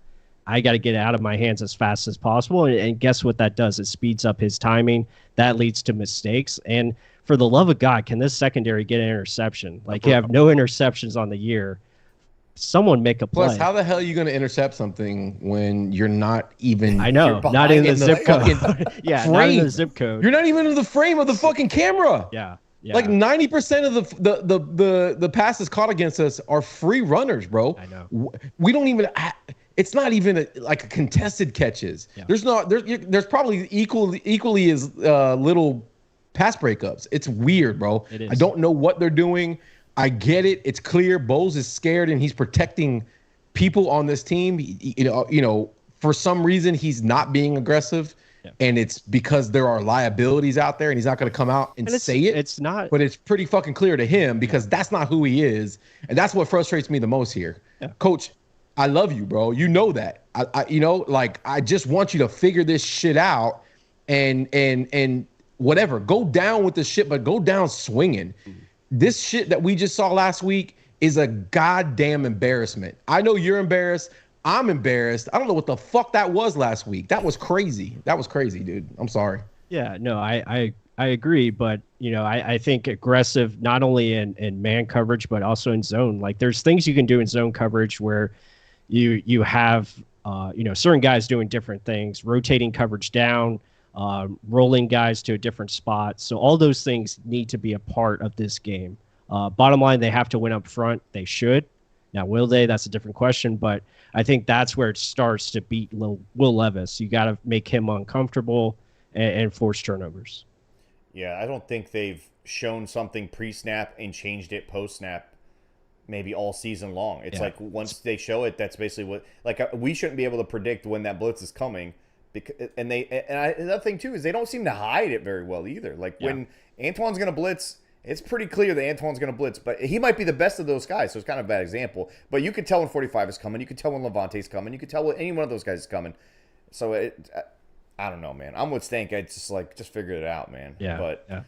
I got to get it out of my hands as fast as possible. And guess what that does? It speeds up his timing. That leads to mistakes. And for the love of God, can this secondary get an interception? You have no interceptions on the year. Someone make a play. Plus, how the hell are you going to intercept something when you're not even? I know, not in the zip code. Yeah, not in the zip code. You're not even in the frame of the fucking camera. Yeah. Like 90% of the passes caught against us are free runners, bro. I know. We don't even. It's not even like a contested catches. Yeah. There's probably equally as little pass breakups. It's weird, bro. It is. I don't know what they're doing. I get it. It's clear Bowles is scared and he's protecting people on this team. For some reason he's not being aggressive. Yeah. And it's because there are liabilities out there and he's not going to come out and say it. It's not. But it's pretty fucking clear to him because that's not who he is. And that's what frustrates me the most here. Yeah. Coach, I love you, bro. You know that. I just want you to figure this shit out and whatever. Go down with the shit, but go down swinging. This shit that we just saw last week is a goddamn embarrassment. I know you're embarrassed. I'm embarrassed. I don't know what the fuck that was last week. That was crazy. That was crazy, dude. I'm sorry. Yeah, no, I agree. But, I think aggressive, not only in man coverage, but also in zone. There's things you can do in zone coverage where you have, certain guys doing different things, rotating coverage down, rolling guys to a different spot. So all those things need to be a part of this game. Bottom line, they have to win up front. They should. Now, will they? That's a different question. But I think that's where it starts to beat Will Levis. You got to make him uncomfortable and force turnovers. Yeah, I don't think they've shown something pre-snap and changed it post-snap maybe all season long. It's once they show it, that's basically what we shouldn't be able to predict when that blitz is coming. Another thing too is they don't seem to hide it very well either. When Antoine's going to blitz, it's pretty clear that Antoine's going to blitz, but he might be the best of those guys, so it's kind of a bad example. But you could tell when 45 is coming. You could tell when Levante's coming. You could tell when any one of those guys is coming. So I don't know, man. I'm with Stank. I just figured it out, man. Yeah. But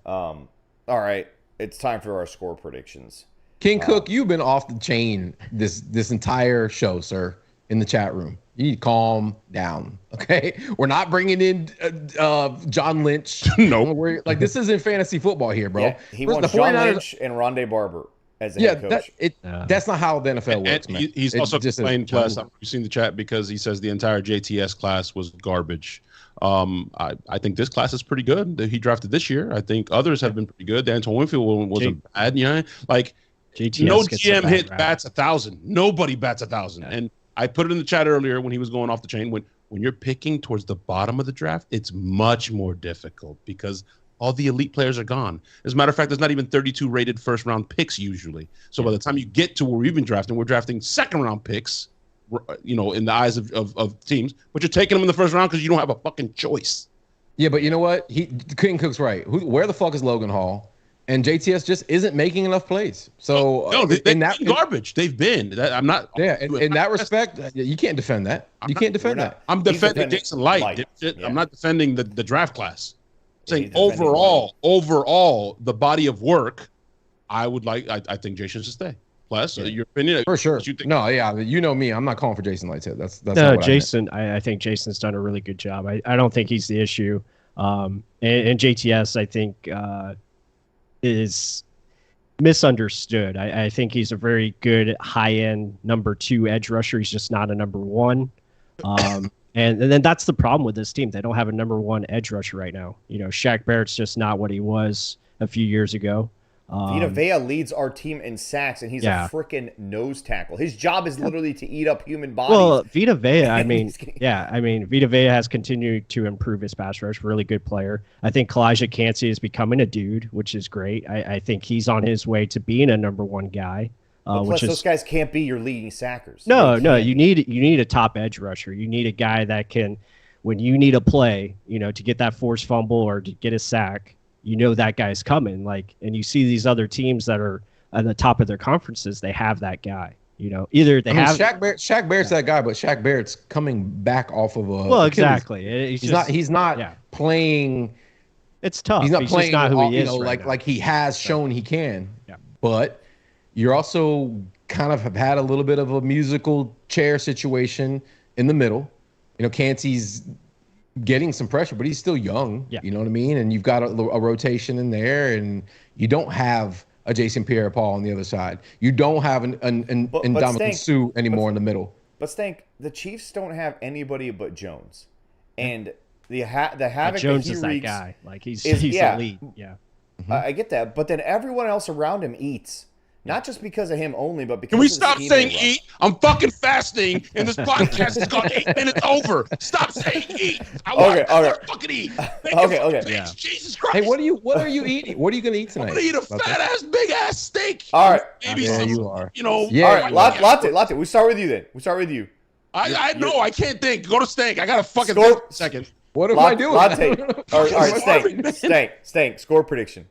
all right, it's time for our score predictions. King Cook, you've been off the chain this entire show, sir. In the chat room, you need to calm down. Okay, we're not bringing in John Lynch. No, this isn't fantasy football here, bro. Yeah, he wants John Lynch and Rondé Barber as a head coach. That's not how the NFL works, man. He's also playing plus. You've seen the chat because he says the entire JTS class was garbage. I think this class is pretty good. He drafted this year. I think others have been pretty good. The Antoine Winfield wasn't bad. JTS no GM hit bats 1,000. Nobody bats 1,000. And I put it in the chat earlier when he was going off the chain. When you're picking towards the bottom of the draft, it's much more difficult because all the elite players are gone. As a matter of fact, there's not even 32 rated first round picks usually. So by the time you get to where we've been drafting, we're drafting second round picks, in the eyes of teams, but you're taking them in the first round because you don't have a fucking choice. Yeah, but you know what? King Cook's right. Where the fuck is Logan Hall? And JTS just isn't making enough plays. So they've been garbage. They've been. I'm not. Yeah, in that respect, you can't defend that. You can't defend that. I'm defending Jason Light. Yeah. I'm not defending the draft class. I'm saying overall, the body of work, I think Jason should stay. Plus, your opinion for sure. You think? No, yeah, you know me. I'm not calling for Jason Light's hit. That's no, Jason. I think Jason's done a really good job. I don't think he's the issue. And JTS, I think. Is misunderstood. I think he's a very good high-end number 2 edge rusher. He's just not a number 1. And then that's the problem with this team. They don't have a number one edge rusher right now. Shaq Barrett's just not what he was a few years ago. Vita Vea leads our team in sacks, and he's a freaking nose tackle. His job is literally to eat up human bodies. Well, Vita Vea, Vita Vea has continued to improve his pass rush. Really good player. I think Kalijah Cansey is becoming a dude, which is great. I think he's on his way to being a number one guy. Plus, those guys can't be your leading sackers. No, you need a top edge rusher. You need a guy that can, when you need a play, to get that forced fumble or to get a sack, that guy's coming. And you see these other teams that are at the top of their conferences, they have that guy. Either they have Shaq Barrett's that guy, but Shaq Barrett's coming back off of a. Well, exactly. He's not playing. It's tough. He's not playing. Just not who he is. Like he has shown he can. Yeah. But you're also kind of have had a little bit of a musical chair situation in the middle. Cansey's getting some pressure, but he's still young. Yeah. You know what I mean? And you've got a rotation in there, and you don't have a Jason Pierre-Paul on the other side. You don't have an Ndamukong Suh anymore in the middle. But Stank, the Chiefs don't have anybody but Jones, and the havoc Jones that he is wreaks that guy. He's elite. Yeah. I get that, but then everyone else around him eats. Not just because of him only, but because Can we of the stop scheme saying they run. eat? I'm fucking fasting, and this podcast has gone 8 minutes over. Stop saying eat. I want to fucking eat. Okay. Yeah. Jesus Christ. Hey, what are you eating? What are you gonna eat tonight? I'm gonna eat a fat ass, big ass steak. All right. Maybe you are. Yeah. All right, Latte. We start with you then. I know. I can't think. Go to Stank. I got a fucking second. What am I doing? Latte. All right, Stank. Score prediction.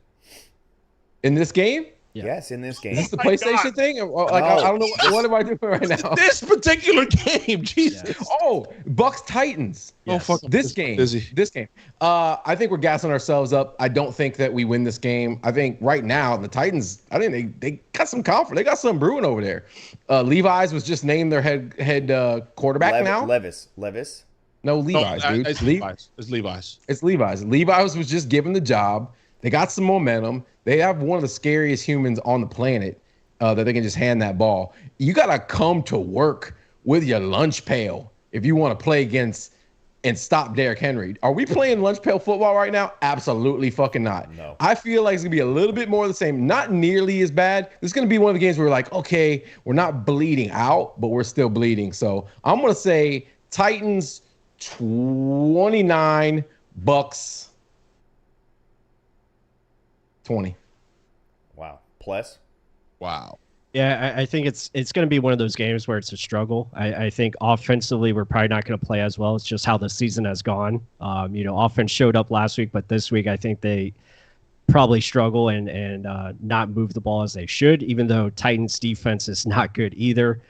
In this game? Yeah. Yes, in this game. Is this the PlayStation thing? I don't know. What am I doing right now? This particular game, Jesus. Yes. Oh, Bucs Titans. Yes. Oh, fuck. This game. I think we're gassing ourselves up. I don't think that we win this game. I think right now the Titans. I think they got some confidence. They got some brewing over there. Levi's was just named their head quarterback now. Levis. No, Levi's, dude. It's Levi's. It's Levi's. Levi's was just given the job. They got some momentum. They have one of the scariest humans on the planet that they can just hand that ball. You got to come to work with your lunch pail if you want to play against and stop Derrick Henry. Are we playing lunch pail football right now? Absolutely fucking not. No. I feel like it's going to be a little bit more of the same. Not nearly as bad. This is going to be one of the games where we're like, okay, we're not bleeding out, but we're still bleeding. So I'm going to say Titans 29, Bucs 20. Wow. Plus? Wow. Yeah, I think it's going to be one of those games where it's a struggle. I think offensively we're probably not going to play as well. It's just how the season has gone. Offense showed up last week, but this week I think they probably struggle and not move the ball as they should, even though Titans defense is not good either.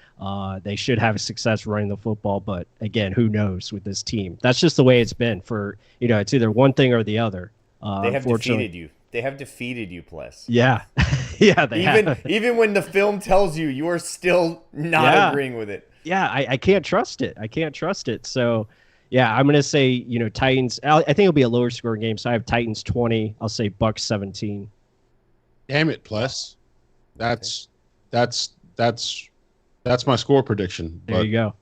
They should have success running the football, but again, who knows with this team? That's just the way it's been for, it's either one thing or the other. They have defeated you. They have defeated you, Plus. Yeah. Yeah, they have. Even when the film tells you, you are still not agreeing with it. Yeah, I can't trust it. So, yeah, I'm going to say, Titans. I think it'll be a lower scoring game. So I have Titans 20. I'll say Bucs 17. Damn it, Plus. That's my score prediction. There you go.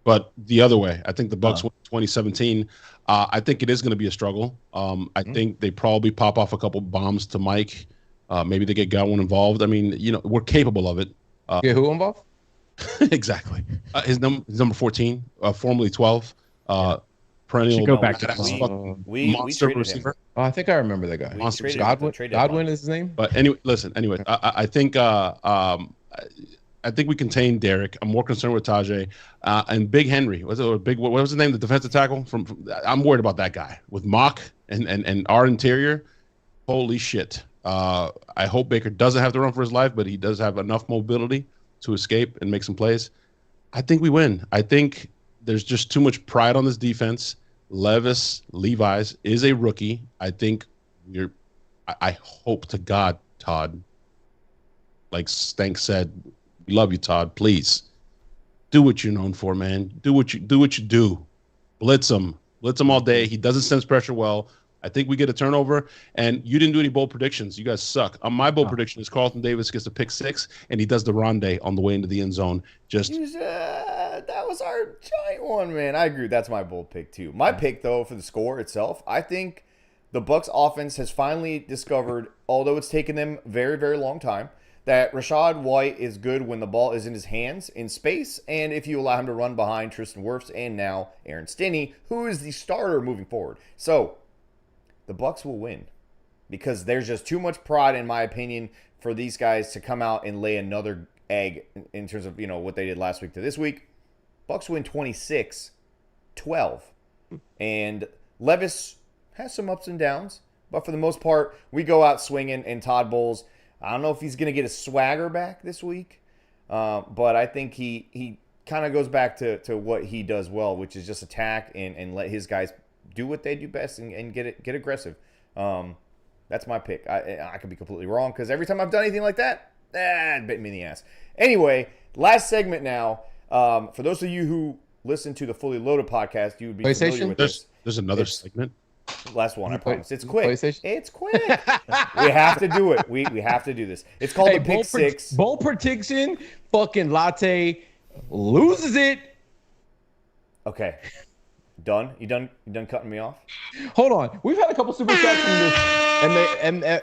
But the other way, I think the Bucs win 2017. I think it is going to be a struggle. I think they probably pop off a couple bombs to Mike. Maybe they get Godwin involved. I mean, we're capable of it. Get who involved? Exactly. His number 14, formerly 12. Perennial. Go back to we monster traded receiver. him. Oh, I think I remember that guy. Monster Godwin is his name. But anyway, listen. Anyway, I think we contained Derek. I'm more concerned with Tajay and Big Henry. What was his name? The defensive tackle from I'm worried about that guy with Mock and our interior. Holy shit. I hope Baker doesn't have to run for his life, but he does have enough mobility to escape and make some plays. I think we win. I think there's just too much pride on this defense. Levi's is a rookie. I think I hope to God, Todd, like Stank said, we love you, Todd. Please do what you're known for, man. Do what you do. Blitz him all day. He doesn't sense pressure well. I think we get a turnover, and you didn't do any bold predictions. You guys suck. My bold prediction is Carlton Davis gets a pick 6, and he does the ronde on the way into the end zone. Just that was our giant one, man. I agree. That's my bold pick too. My pick though for the score itself, I think the Bucs offense has finally discovered, although it's taken them very, very long time, that Rachaad White is good when the ball is in his hands in space, and if you allow him to run behind Tristan Wirfs and now Aaron Stinney, who is the starter moving forward. So the Bucs will win because there's just too much pride, in my opinion, for these guys to come out and lay another egg in terms of, what they did last week to this week. Bucs win 26-12. And Levis has some ups and downs, but for the most part, we go out swinging, and Todd Bowles, I don't know if he's going to get his swagger back this week, but I think he kind of goes back to what he does well, which is just attack and let his guys do what they do best and get aggressive. That's my pick. I could be completely wrong because every time I've done anything like that, it bit me in the ass. Anyway, last segment now. For those of you who listen to the Fully Loaded podcast, you would be familiar with this. There's another segment. Last one, I promise. It's quick. PlayStation? It's quick. We have to do it. We have to do this. It's called the Pick Six. Bold prediction. Fucking Latte loses it. Okay. Done? You done cutting me off? Hold on. We've had a couple super chats from this and the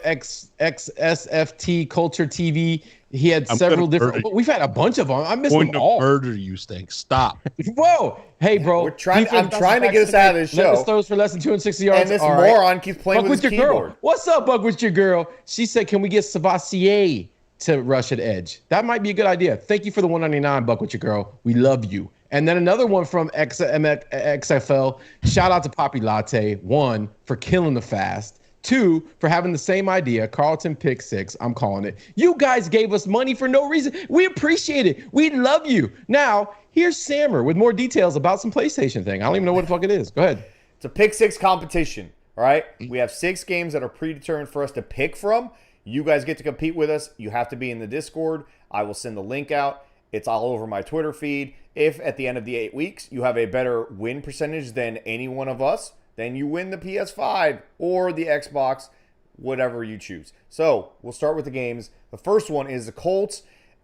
XSFT Culture TV. He had several different. We've had a bunch of them. I missed them all. Murder you, Stink. Stop. Whoa. Hey, bro. I'm trying to get us out of this show. Throws for less than 260 yards. And this moron keeps playing Buck with his your keyboard. Girl. What's up, Buck with your girl? She said, can we get Savassier to rush at edge? That might be a good idea. Thank you for the 199, Buck with your girl. We love you. And then another one from XFL. Shout out to Poppy Latte. 1, for killing the fast. 2, for having the same idea. Carlton Pick 6. I'm calling it. You guys gave us money for no reason. We appreciate it. We love you. Now, here's Sammer with more details about some PlayStation thing. I don't even know what the fuck it is. Go ahead. It's a Pick 6 competition. All right? We have 6 games that are predetermined for us to pick from. You guys get to compete with us. You have to be in the Discord. I will send the link out. It's all over my Twitter feed. If at the end of the 8 weeks you have a better win percentage than any one of us, then you win the PS5 or the Xbox, whatever you choose. So we'll start with the games. The first one is the Colts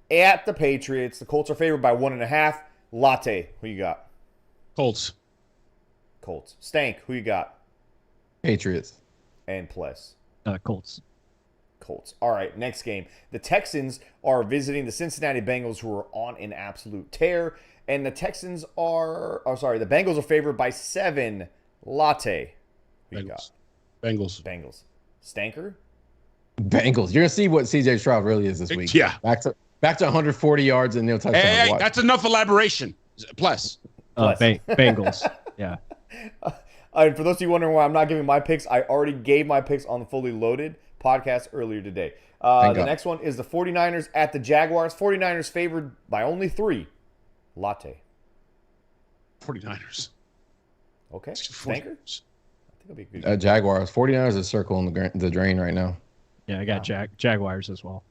at the Patriots. The Colts are favored by 1.5. Latte, who you got? Colts. Stank, who you got? Patriots. And Pless. Colts. All right, next game. The Texans are visiting the Cincinnati Bengals, who are on an absolute tear. And the the Bengals are favored by 7. Latte. Who you got? Bengals. Stanker? Bengals. You're going to see what CJ Stroud really is this week. Yeah. Back to 140 yards and no touchdown. Hey, that's enough elaboration. Plus. Bengals. Yeah. And for those of you wondering why I'm not giving my picks, I already gave my picks on the Fully Loaded podcast earlier today. The next one is the 49ers at the Jaguars. 49ers favored by only 3. Latte. 49ers. Okay. Stanker? I think it'll be good. Jaguars. 49ers is circling the drain right now. Yeah, I got Jaguars as well.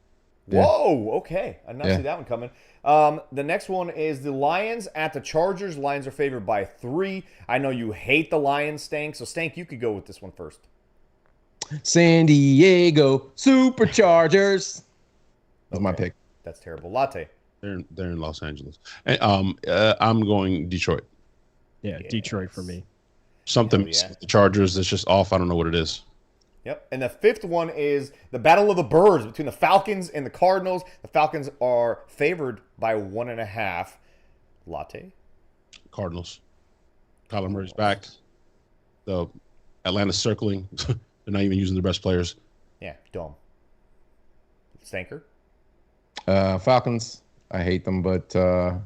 Whoa, okay. I did not see that one coming. The next one is the Lions at the Chargers. Lions are favored by 3. I know you hate the Lions, Stank. So, Stank, you could go with this one first. San Diego Superchargers. That's my pick. That's terrible. Latte. They're in Los Angeles. And, I'm going Detroit. Yeah, Detroit for me. Something with the Chargers that's just off. I don't know what it is. Yep. And the fifth one is the Battle of the Birds between the Falcons and the Cardinals. The Falcons are favored by 1.5. Latte. Cardinals. Kyler Murray's back. The Atlanta's circling. They're not even using their best players. Yeah, dumb. Stanker. Falcons. I hate them, but the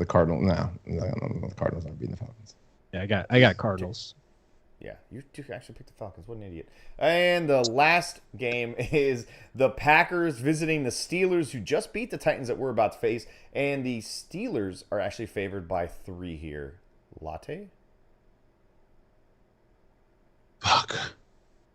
Cardinals. No, the Cardinals aren't beating the Falcons. Yeah, I got Cardinals. Yeah, you actually picked the Falcons. What an idiot. And the last game is the Packers visiting the Steelers, who just beat the Titans that we're about to face. And the Steelers are actually favored by 3 here. Latte? Fuck.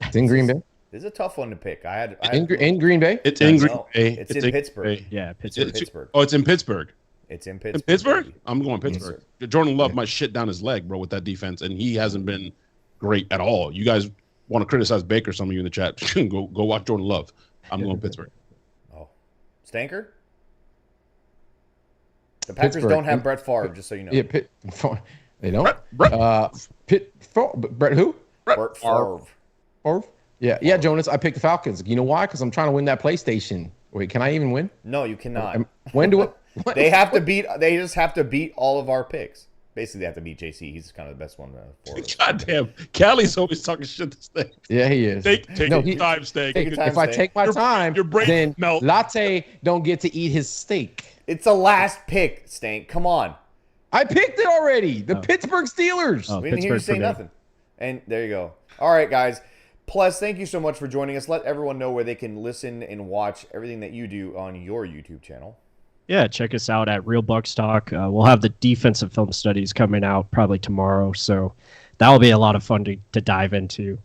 It's in Green Bay. This is a tough one to pick. In Green Bay? It's in Green Bay. It's in Pittsburgh. Yeah, Pittsburgh. Oh, it's in Pittsburgh. It's in Pittsburgh. In Pittsburgh? I'm going Pittsburgh. Yes, Jordan Love might shit down his leg, bro, with that defense, and he hasn't been great at all. You guys want to criticize Baker, some of you in the chat, go watch Jordan Love. I'm going Pittsburgh. Oh. Stanker? The Packers Pittsburgh. don't have Brett Favre, just so you know. Yeah, they don't. Brett who? Brett Favre. Favre? Yeah, Jonas. I picked the Falcons. You know why? Because I'm trying to win that PlayStation. Wait, can I even win? No, you cannot. When do it? They have to beat. They just have to beat all of our picks. Basically, they have to beat JC. He's kind of the best one for us. Goddamn, Callie's always talking shit to Snake. Yeah, he is. Take your time, Snake. Take your time, If I take my time, your brain then melt. Latte don't get to eat his steak. It's the last pick, Stank. Come on. I picked it already. The Pittsburgh Steelers. We didn't hear you say nothing. And there you go. All right, guys. Plus, thank you so much for joining us. Let everyone know where they can listen and watch everything that you do on your YouTube channel. Yeah, check us out at Real Bucs Talk. We'll have the defensive film studies coming out probably tomorrow, so that will be a lot of fun to dive into.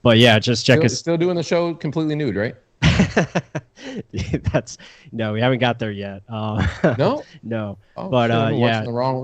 But yeah, just check us. Still doing the show completely nude, right? No, we haven't got there yet. No. No. Oh, but shit, yeah,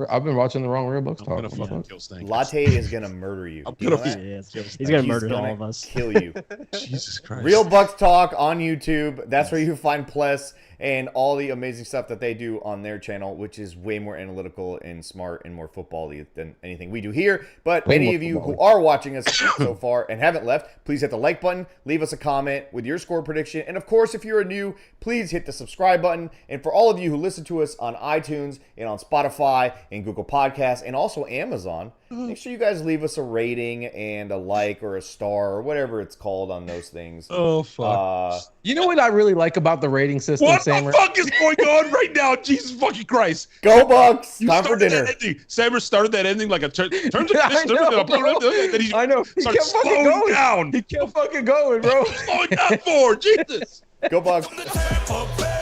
I've been watching the wrong Real Bucs I'm Talk. gonna fucking kill Snake. Latte is gonna murder you. I'm Do you know gonna- that? he's gonna He's murder gonna all of us. Kill you. Jesus Christ. Real Bucks Talk on YouTube. That's where you find Pless and all the amazing stuff that they do on their channel, which is way more analytical and smart and more football-y than anything we do here. But Way any more of you who football-y. are watching us so far and haven't left, please hit the like button, leave us a comment with your score prediction. And of course, if you're new, please hit the subscribe button. And for all of you who listen to us on iTunes and on Spotify and Google Podcasts and also Amazon, make sure you guys leave us a rating and a like or a star or whatever it's called on those things. Oh fuck. You know what I really like about the rating system, What Sammer? the fuck is going on right now? Jesus fucking Christ. Go Bucks! You Time for started dinner. that ending. Sammer started that ending like a terms and I know, bro. then he I know. He started kept fucking slowing going. down. He kept fucking going, bro. Slowing down for Jesus. Go Bucks! From the Tampa Bay.